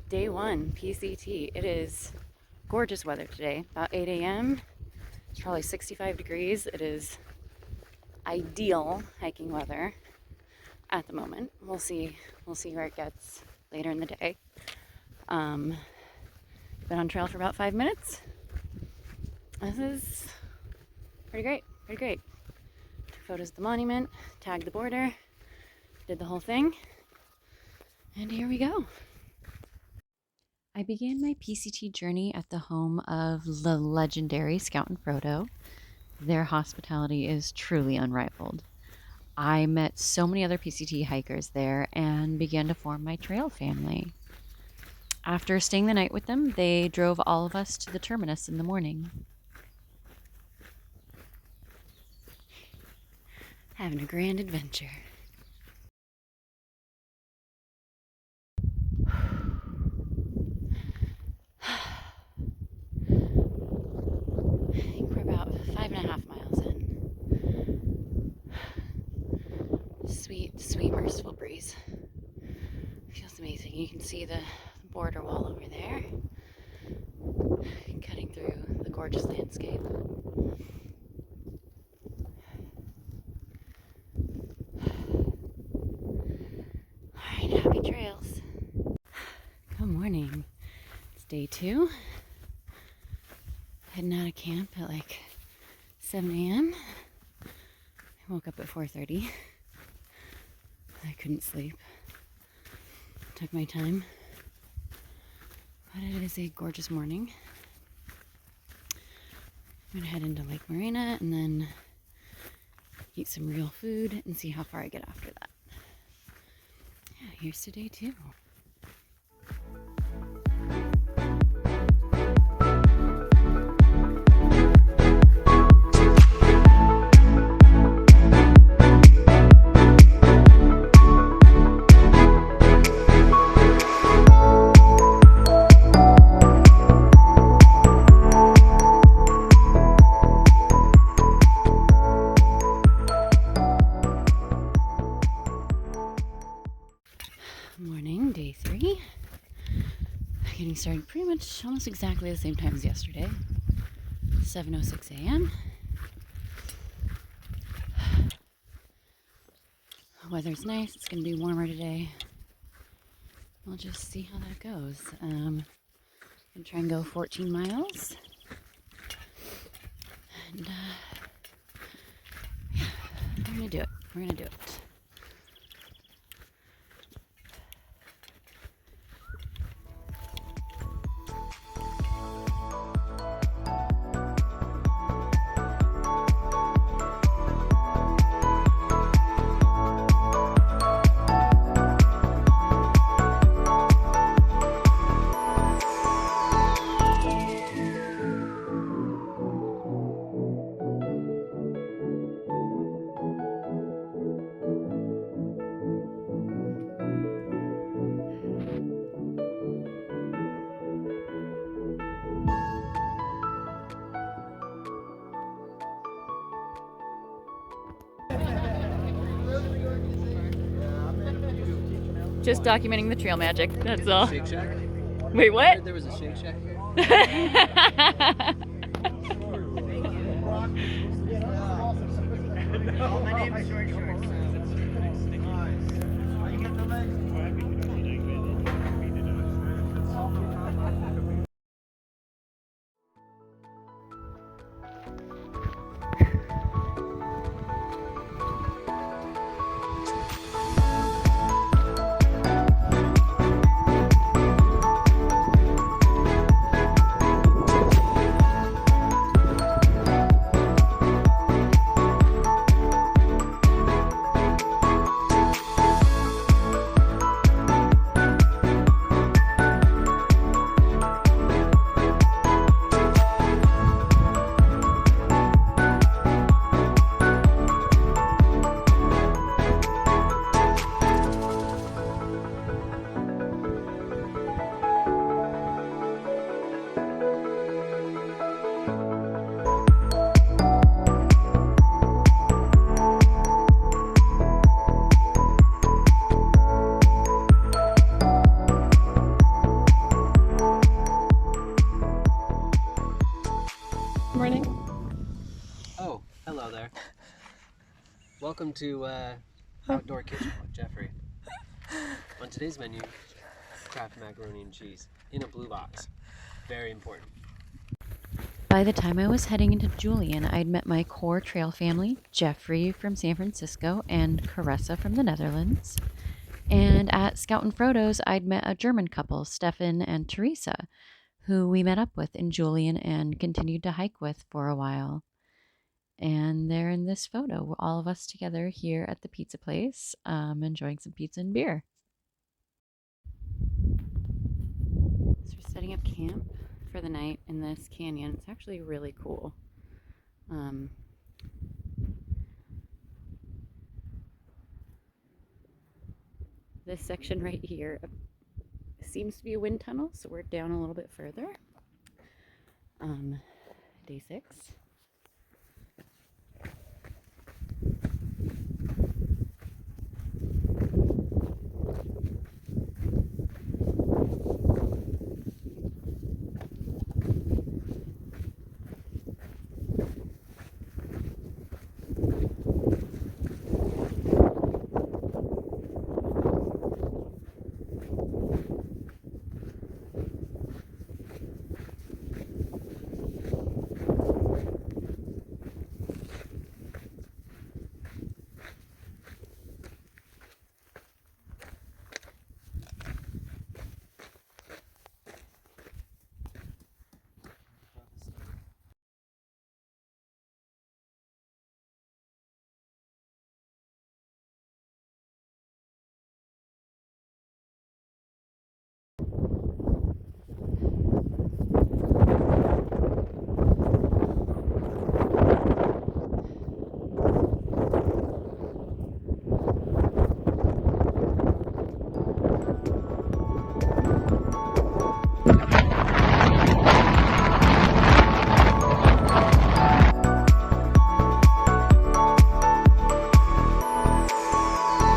Day 1, PCT. It is gorgeous weather today. About 8 a.m. It's probably 65 degrees. It is ideal hiking weather at the moment. We'll see where it gets later in the day. Been on trail for about 5 minutes. This is pretty great. Took photos of the monument, tagged the border, did the whole thing, and here we go. I began my PCT journey at the home of the legendary Scout and Frodo. Their hospitality is truly unrivaled. I met so many other PCT hikers there and began to form my trail family. After staying the night with them, they drove all of us to the Terminus in the morning. Having a grand adventure. I think we're about 5.5 miles in. Sweet, merciful breeze. Feels amazing. You can see the border wall over there, cutting through the gorgeous landscape. Alright, happy trails. Good morning. It's day 2. Heading out of camp at like 7 a.m. I woke up at 4:30. I couldn't sleep. Took my time. But it is a gorgeous morning. I'm gonna head into Lake Marina and then eat some real food and see how far I get after that. Yeah, here's to day 2. Morning, day 3. Getting started pretty much almost exactly the same time as yesterday. 7:06 a.m. The weather's nice. It's going to be warmer today. We'll just see how that goes. I'm going to try and go 14 miles. And yeah, we're going to do it. Just documenting the trail magic, that's all. Shake Shack? Wait, what? There was a Shake Shack here. My name is George Shorts. Welcome to Outdoor Kitchen with Jeffrey. On today's menu, Kraft macaroni and cheese in a blue box. Very important. By the time I was heading into Julian, I'd met my core trail family, Jeffrey from San Francisco and Caressa from the Netherlands. And at Scout and Frodo's, I'd met a German couple, Stefan and Teresa, who we met up with in Julian and continued to hike with for a while. And they're in this photo, all of us together here at the pizza place, enjoying some pizza and beer. So we're setting up camp for the night in this canyon. It's actually really cool. This section right here seems to be a wind tunnel, so we're down a little bit further. Day 6.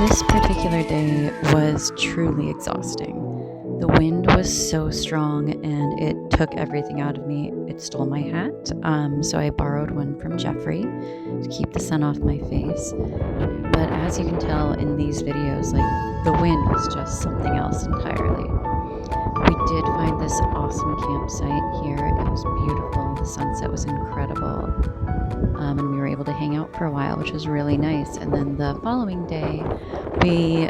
This particular day was truly exhausting. The wind was so strong and it took everything out of me. It stole my hat, so I borrowed one from Jeffrey to keep the sun off my face. But as you can tell in these videos, like, the wind was just something else entirely. We did find this awesome campsite here. It was beautiful. The sunset was incredible. And we were able to hang out for a while, which was really nice. And then the following day, we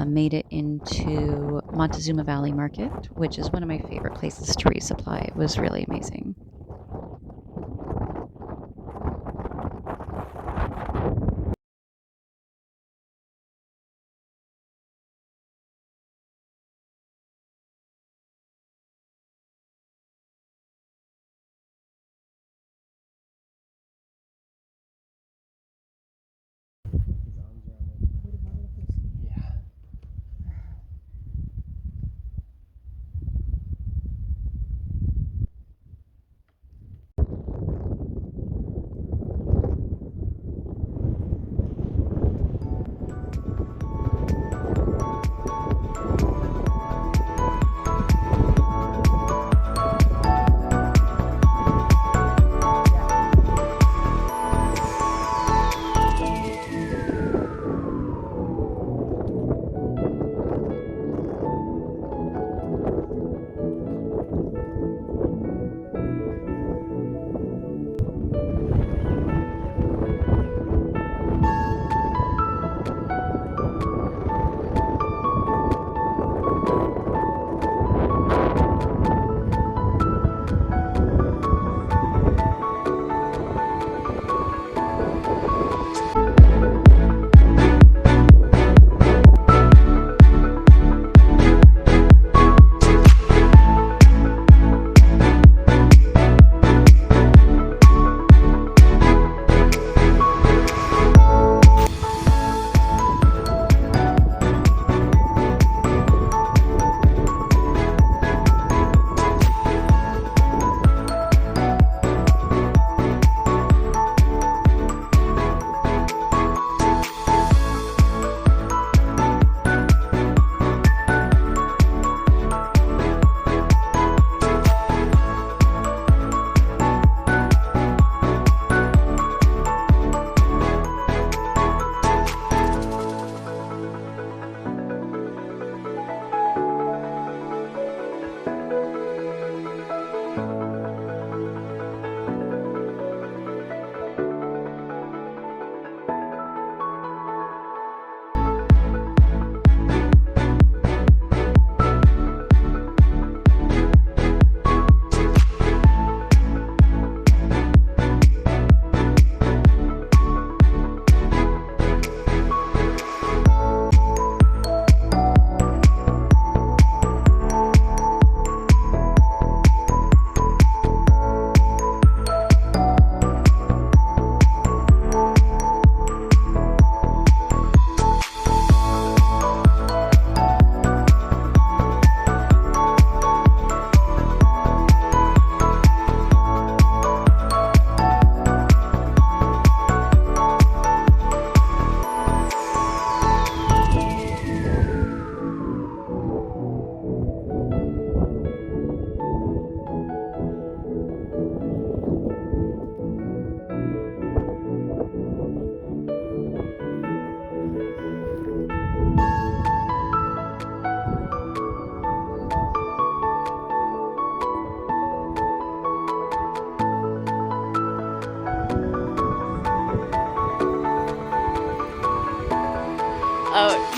made it into Montezuma Valley Market, which is one of my favorite places to resupply. It was really amazing.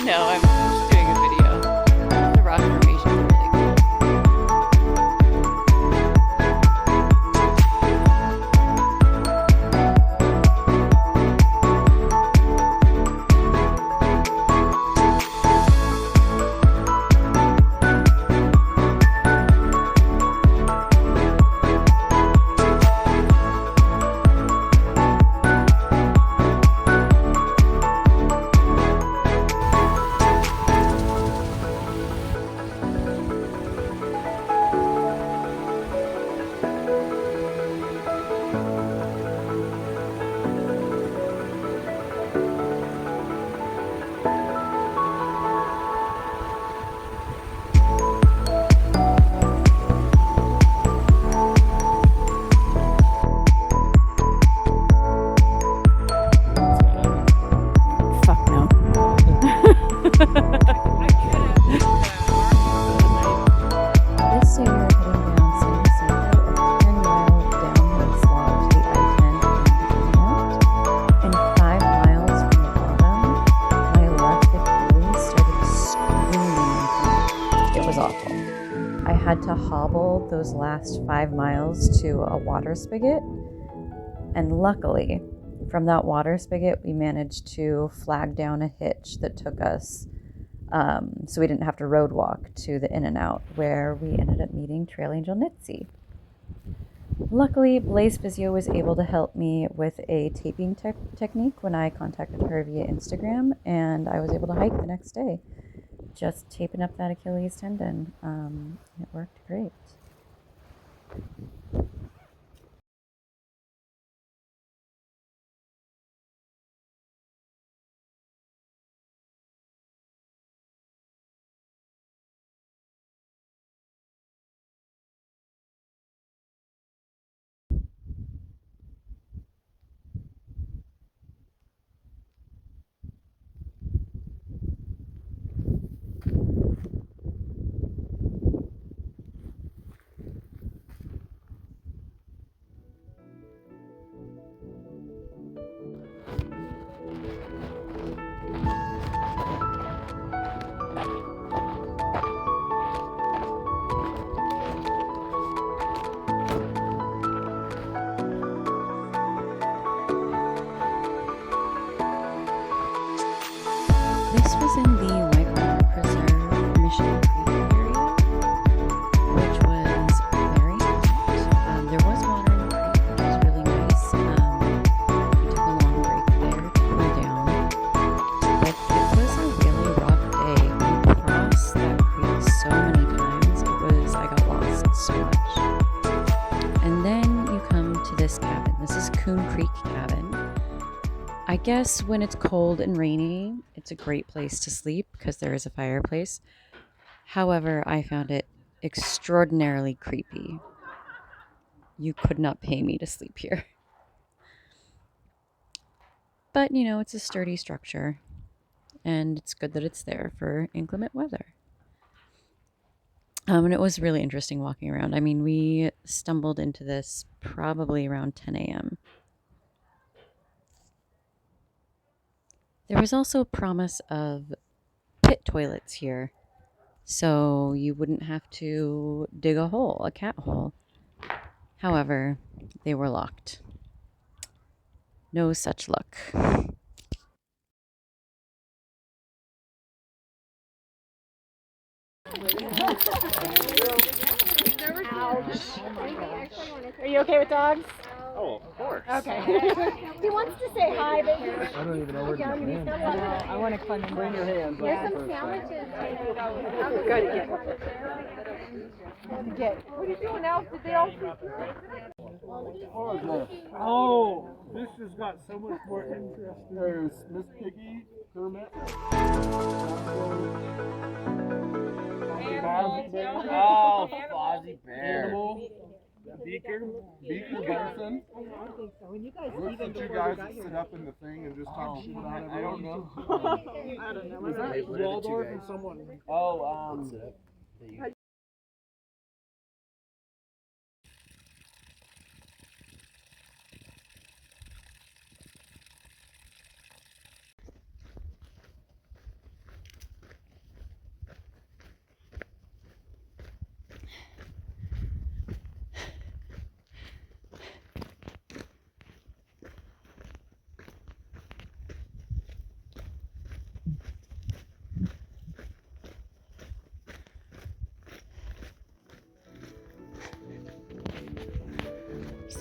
No, I'm just doing a video. The rock formation is really cool. Fuck no. This day we are heading down San Jacinto, a 10-mile downhill slog to the I-10 and 5 miles from the bottom, my left Achilles started screaming. It was awful. I had to hobble those last 5 miles to a water spigot, and luckily, from that water spigot, we managed to flag down a hitch that took us so we didn't have to road walk to the In-N-Out, where we ended up meeting Trail Angel Nitzy. Luckily, Blaze Physio was able to help me with a taping technique when I contacted her via Instagram, and I was able to hike the next day, just taping up that Achilles tendon. It worked great. This was in the Whitewater Preserve Mission Creek area, which was very hot. There was water in the creek, which was really nice. We took a long break there to cool down, but it was a really rough day. We crossed that creek so many times, I got lost so much. And then you come to this cabin. This is Coon Creek Cabin. I guess when it's cold and rainy, it's a great place to sleep because there is a fireplace. However, I found it extraordinarily creepy. You could not pay me to sleep here. But, you know, it's a sturdy structure, and it's good that it's there for inclement weather. And it was really interesting walking around. I mean, we stumbled into this probably around 10 a.m. There was also a promise of pit toilets here, so you wouldn't have to dig a hole, a cat hole. However, they were locked. No such luck. Are you okay with dogs? Oh, of course. Okay. He wants to say hi, but I don't even know where to begin. I want to climb in. Bring your hands up. Here's some sandwiches. Good. What are you doing now? Did they all Oh, this has got so much more interesting. There's Miss Piggy, Kermit. Oh, Fozzie Bear. Animal. Beaker Benson. Looks like you guys sit up in the thing and just talk shit about it. I don't know. I don't know. Was that Waldorf and someone? Oh,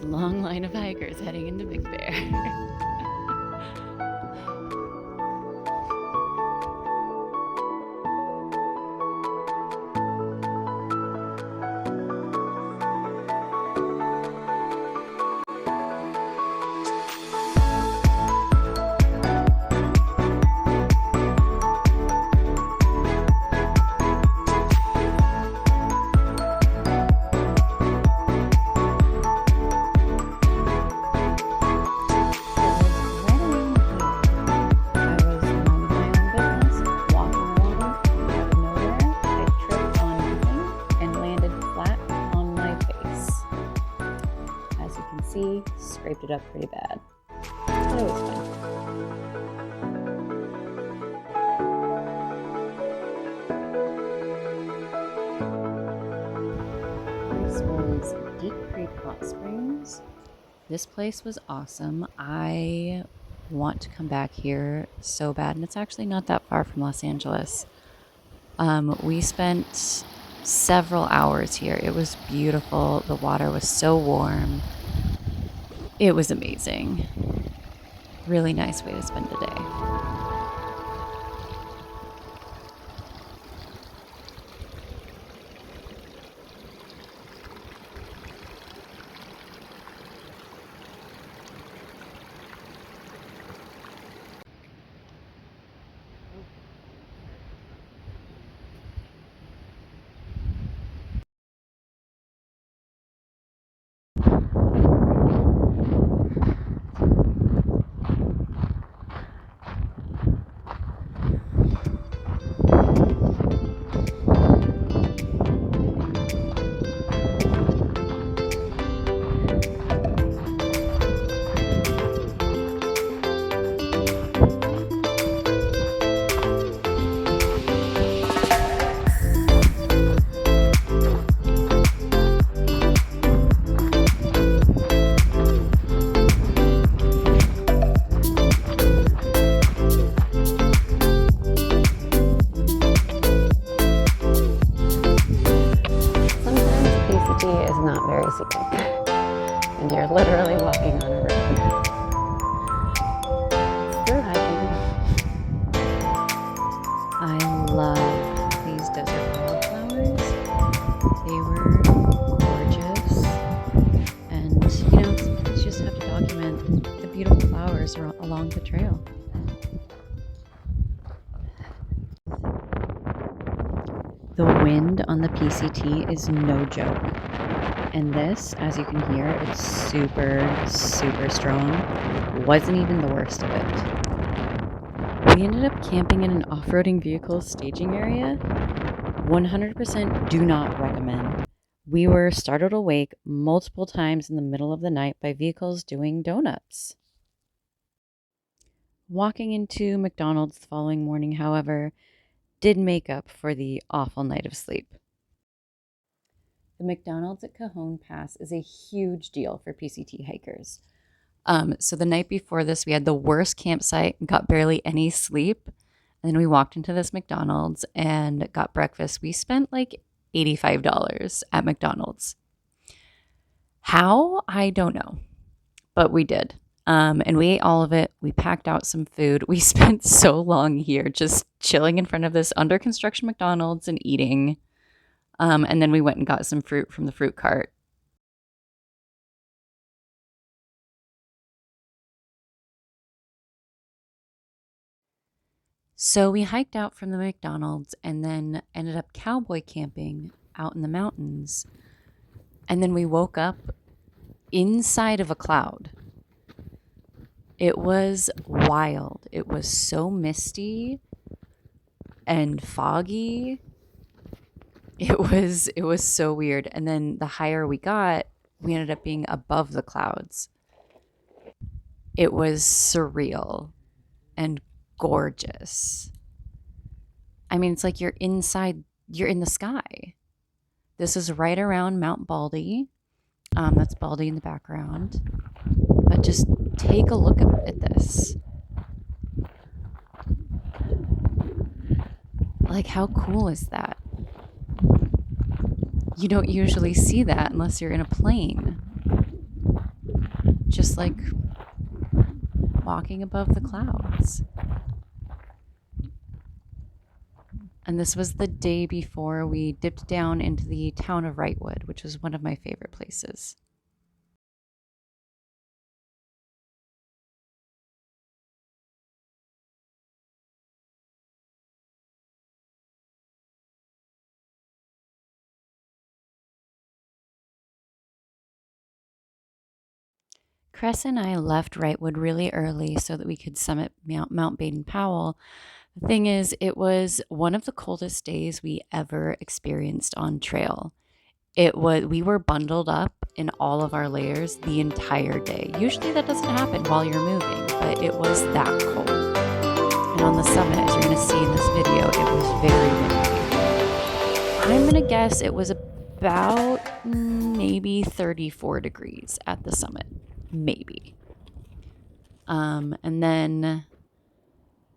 long line of hikers heading into Big Bear. Scraped it up pretty bad, but it was fun. This was Deep Creek Hot Springs. This place was awesome. I want to come back here so bad, and it's actually not that far from Los Angeles. We spent several hours here. It was beautiful. The water was so warm. It was amazing. Really nice way to spend a day. And you're literally walking on a road. It's through hiking. I love these desert wildflowers. They were gorgeous. And, sometimes you just have to document the beautiful flowers along the trail. The wind on the PCT is no joke. And this, as you can hear, it's super, super strong. Wasn't even the worst of it. We ended up camping in an off-roading vehicle staging area. 100% do not recommend. We were startled awake multiple times in the middle of the night by vehicles doing donuts. Walking into McDonald's the following morning, however, did make up for the awful night of sleep. The McDonald's at Cajon Pass is a huge deal for PCT hikers. So the night before this, we had the worst campsite and got barely any sleep. And then we walked into this McDonald's and got breakfast. We spent like $85 at McDonald's. How? I don't know. But we did. And we ate all of it. We packed out some food. We spent so long here just chilling in front of this under construction McDonald's and eating. And then we went and got some fruit from the fruit cart. So we hiked out from the McDonald's and then ended up cowboy camping out in the mountains. And then we woke up inside of a cloud. It was wild. It was so misty and foggy. It was so weird. And then the higher we got, we ended up being above the clouds. It was surreal and gorgeous. I mean, it's like you're in the sky. This is right around Mount Baldy. That's Baldy in the background. But just take a look at this. Like, how cool is that? You don't usually see that unless you're in a plane. just like walking above the clouds. And this was the day before we dipped down into the town of Wrightwood, which was one of my favorite places. Cress and I left Wrightwood really early so that we could summit Mount Baden-Powell. The thing is, it was one of the coldest days we ever experienced on trail. We were bundled up in all of our layers the entire day. Usually that doesn't happen while you're moving, but it was that cold. And on the summit, as you're going to see in this video, it was very windy. I'm going to guess it was about maybe 34 degrees at the summit. Maybe. And then,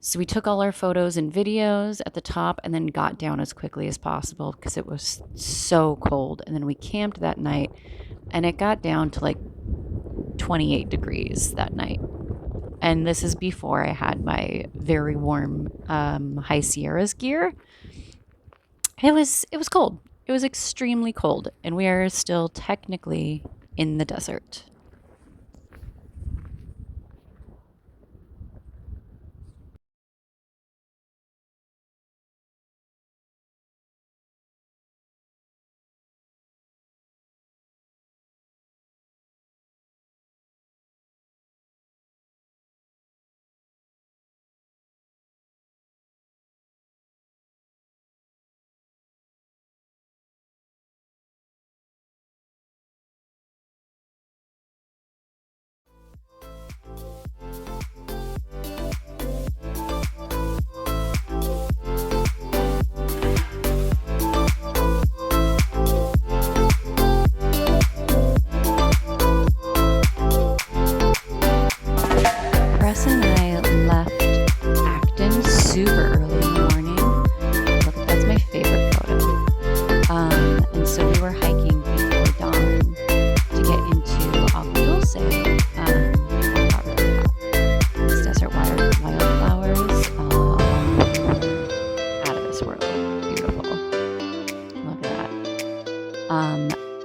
so we took all our photos and videos at the top and then got down as quickly as possible because it was so cold. And then we camped that night and it got down to like 28 degrees that night. And this is before I had my very warm High Sierras gear. It was cold. It was extremely cold. And we are still technically in the desert.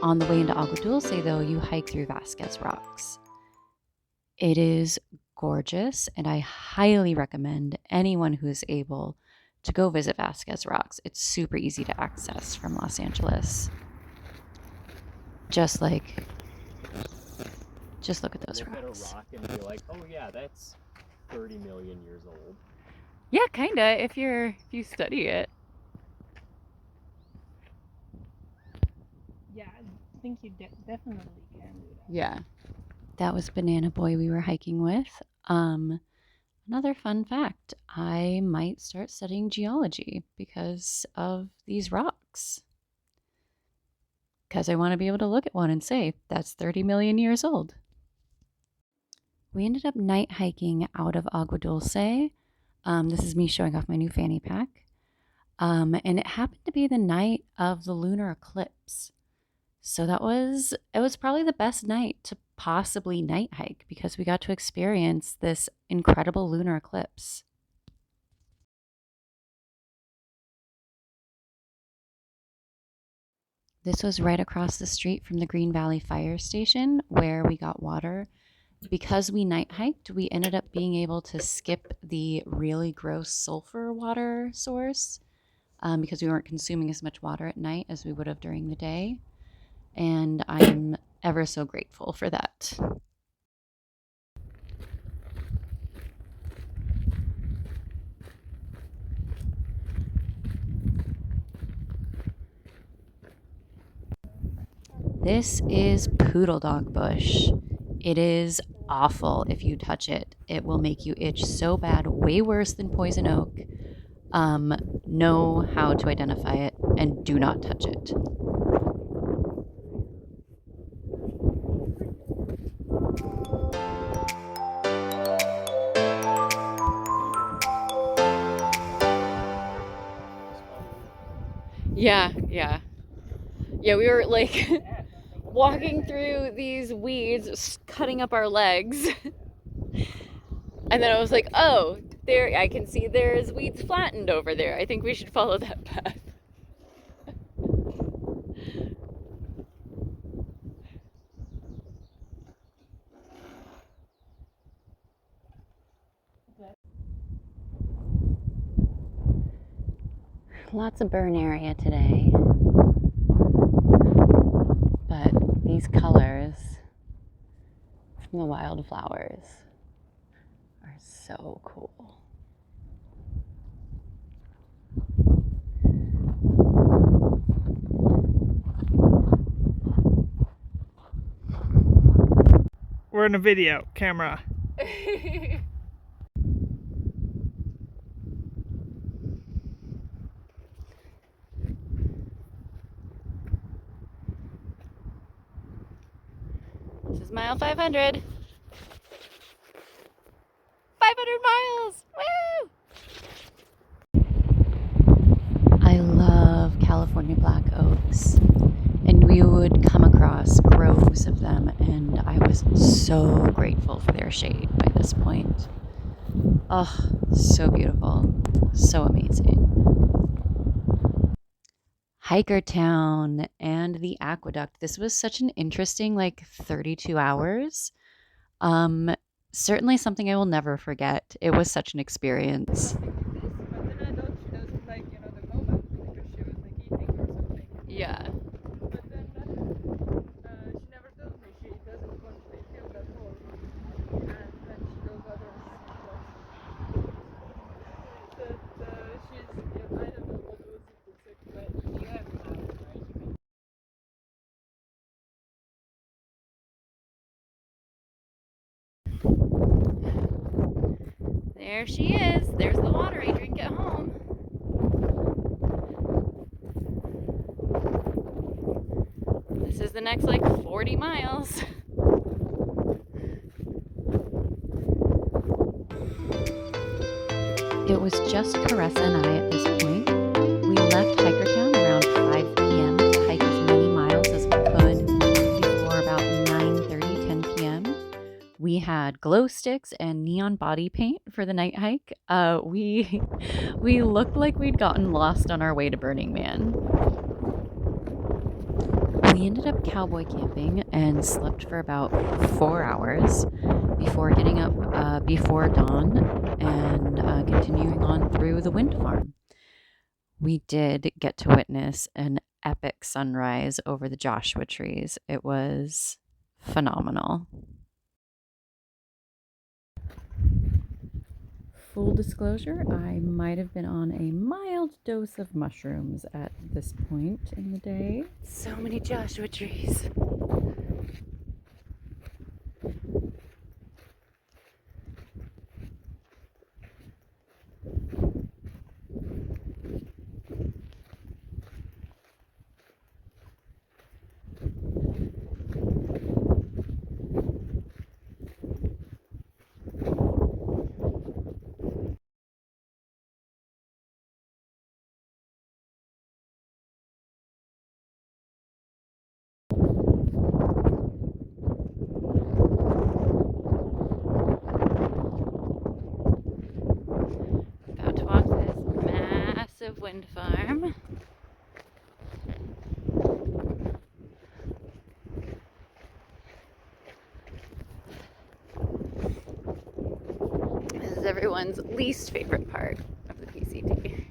On the way into Agua Dulce, though, you hike through Vasquez Rocks. It is gorgeous, and I highly recommend anyone who is able to go visit Vasquez Rocks. It's super easy to access from Los Angeles. Just look at those Look rocks. at a rock and be like, oh yeah, that's 30 million years old. Yeah, kinda, if you study it. Yeah, I think you definitely can do that. Yeah. That was Banana Boy we were hiking with. Another fun fact, I might start studying geology because of these rocks. Because I want to be able to look at one and say, that's 30 million years old. We ended up night hiking out of Agua Dulce. This is me showing off my new fanny pack. And it happened to be the night of the lunar eclipse. So it was probably the best night to possibly night hike because we got to experience this incredible lunar eclipse. This was right across the street from the Green Valley Fire Station where we got water. Because we night hiked, we ended up being able to skip the really gross sulfur water source because we weren't consuming as much water at night as we would have during the day. And I'm ever so grateful for that. This is poodle dog bush. It is awful if you touch it. It will make you itch so bad, way worse than poison oak. Know how to identify it and do not touch it. Yeah. Yeah, we were like, walking through these weeds, cutting up our legs. And then I was like, oh, there, I can see there's weeds flattened over there. I think we should follow that path. Lots of burn area today, but these colors from the wildflowers are so cool. We're in a video camera. This is mile 500. 500 miles! Woo! I love California black oaks, and we would come across groves of them, and I was so grateful for their shade by this point. Oh, so beautiful, so amazing. Hiker Town and the aqueduct. This was such an interesting 32 hours. Certainly something I will never forget. It was such an experience. Yeah. But then she never tells me she doesn't want to feel that cold. And then she goes others. That she's, I don't know what was it, but you have an hour, right? There she is. There's the water I drink at home. This is the next 40 miles. It was just Caressa and I at this point. We left Hikertown around 5 p.m. to hike as many miles as we could before about 9:30, 10 p.m. We had glow sticks and neon body paint for the night hike. We looked like we'd gotten lost on our way to Burning Man. We ended up cowboy camping and slept for about 4 hours before getting up before dawn and continuing on through the wind farm. We did get to witness an epic sunrise over the Joshua trees. It was phenomenal. Full disclosure, I might have been on a mild dose of mushrooms at this point in the day. So many Joshua trees. About to walk this massive wind farm. This is everyone's least favorite part of the PCT.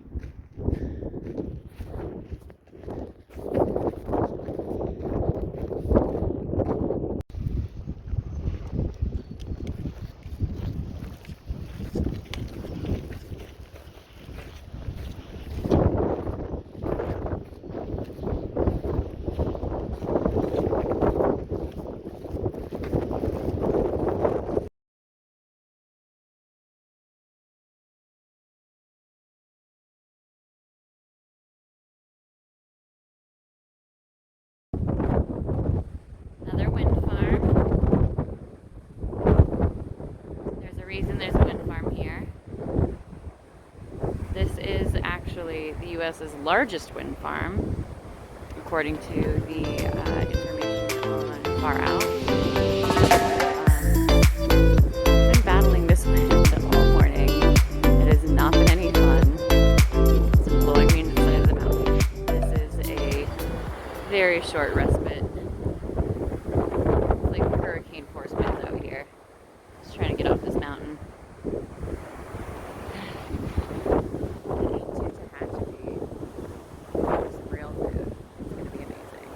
Another wind farm. There's a reason there's a wind farm here. This is actually the U.S.'s largest wind farm, according to the information far out. Been battling this wind all morning. It has not been any fun. It's blowing me into the side of the mountain. This is a very short respite. It's like hurricane force winds out here. Just trying to get off this mountain. Getting to Tehachapi for some real food. It's going to be amazing.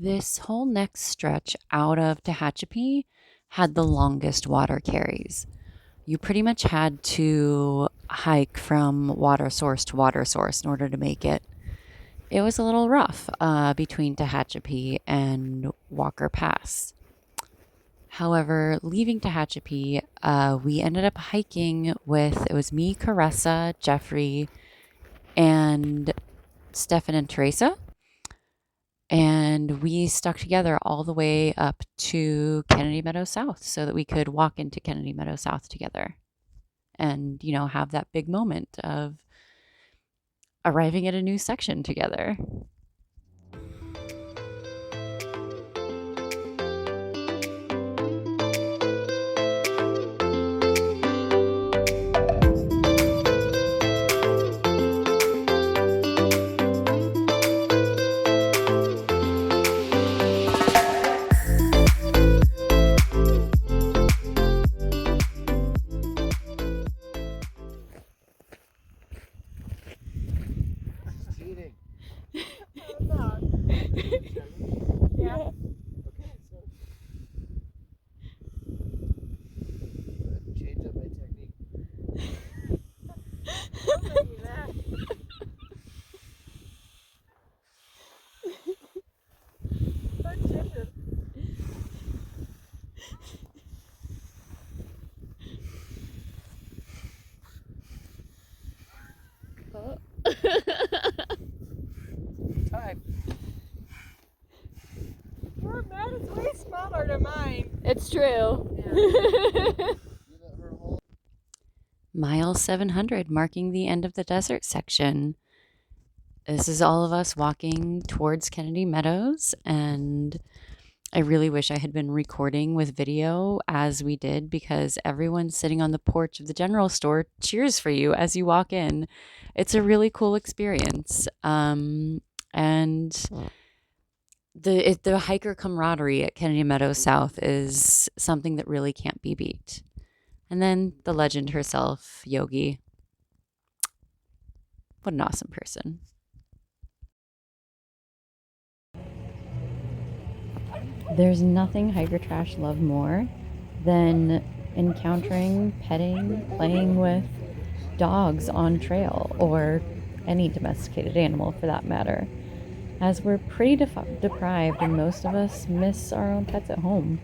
This whole next stretch out of Tehachapi had the longest water carries. You pretty much had to hike from water source to water source in order to make it. It was a little rough between Tehachapi and Walker Pass. However, leaving Tehachapi, we ended up hiking with, it was me, Caressa, Jeffrey, and Stefan and Teresa. And we stuck together all the way up to Kennedy Meadows South so that we could walk into Kennedy Meadows South together and, you know, have that big moment of arriving at a new section together. Cheating. Yeah. Okay, so change up my technique. Time. Your mat is way smaller than mine. It's true. Mile 700, marking the end of the desert section. This is all of us walking towards Kennedy Meadows, and I really wish I had been recording with video as we did, because everyone sitting on the porch of the general store cheers for you as you walk in. It's a really cool experience. And the hiker camaraderie at Kennedy Meadows South is something that really can't be beat. And then the legend herself, Yogi. What an awesome person. There's nothing hiker trash love more than encountering, petting, playing with dogs on trail, or any domesticated animal for that matter, as we're pretty deprived and most of us miss our own pets at home.